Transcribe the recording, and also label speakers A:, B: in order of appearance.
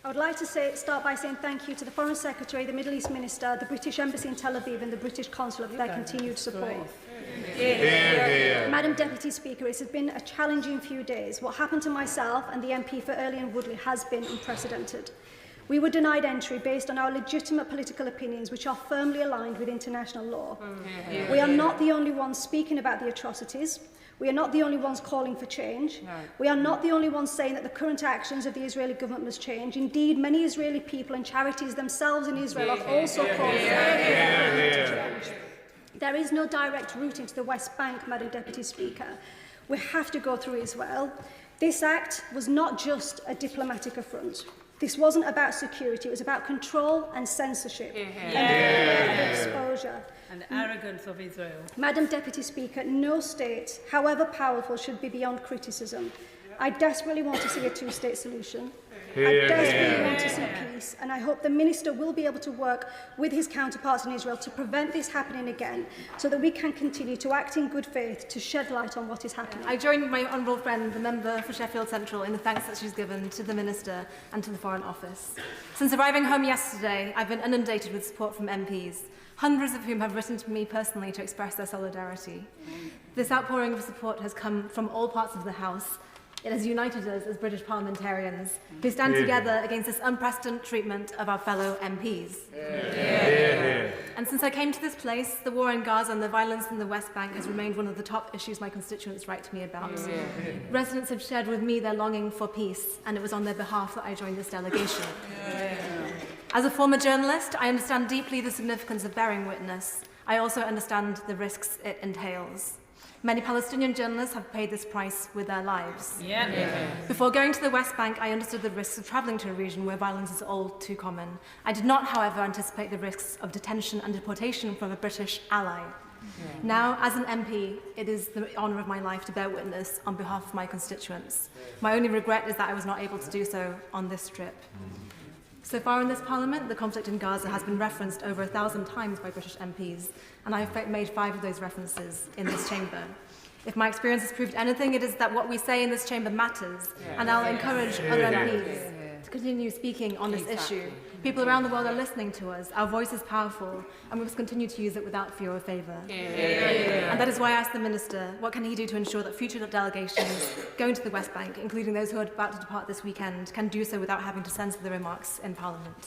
A: would like to start by saying thank you to the Foreign Secretary, the Middle East Minister, the British Embassy in Tel Aviv and the British Consulate for their continued support. Madam Deputy Speaker, it has been a challenging few days. What happened to myself and the MP for Early and Woodley has been unprecedented. We were denied entry based on our legitimate political opinions, which are firmly aligned with international law. We are not the only ones speaking about the atrocities. We are not the only ones calling for change. No. We are not the only ones saying that the current actions of the Israeli government must change. Indeed, many Israeli people and charities themselves in Israel are also calling for change. There is no direct route into the West Bank, Madam Deputy Speaker. We have to go through Israel. This act was not just a diplomatic affront. This wasn't about security, it was about control and censorship and exposure.
B: And arrogance of Israel.
A: Madam Deputy Speaker, no state, however powerful, should be beyond criticism. I desperately want to see a two-state solution. I desperately want to see peace, and I hope the Minister will be able to work with his counterparts in Israel to prevent this happening again, so that we can continue to act in good faith to shed light on what is happening.
C: I join my honourable friend, the member for Sheffield Central, in the thanks that she's given to the Minister and to the Foreign Office. Since arriving home yesterday, I've been inundated with support from MPs, hundreds of whom have written to me personally to express their solidarity. This outpouring of support has come from all parts of the House. It has united us as British parliamentarians who stand together against this unprecedented treatment of our fellow MPs. And since I came to this place, the war in Gaza and the violence in the West Bank has remained one of the top issues my constituents write to me about. Residents have shared with me their longing for peace, and it was on their behalf that I joined this delegation. As a former journalist, I understand deeply the significance of bearing witness. I also understand the risks it entails. Many Palestinian journalists have paid this price with their lives. Before going to the West Bank, I understood the risks of travelling to a region where violence is all too common. I did not, however, anticipate the risks of detention and deportation from a British ally. Now, as an MP, it is the honour of my life to bear witness on behalf of my constituents. My only regret is that I was not able to do so on this trip. So far in this Parliament, the conflict in Gaza has been referenced over 1,000 times by British MPs, and I have made 5 of those references in this chamber. If my experience has proved anything, it is that what we say in this chamber matters, and I'll encourage other MPs to continue speaking on this issue. People around the world are listening to us. Our voice is powerful, and we must continue to use it without fear or favour. And that is why I asked the Minister, what can he do to ensure that future delegations going to the West Bank, including those who are about to depart this weekend, can do so without having to censor the remarks in Parliament?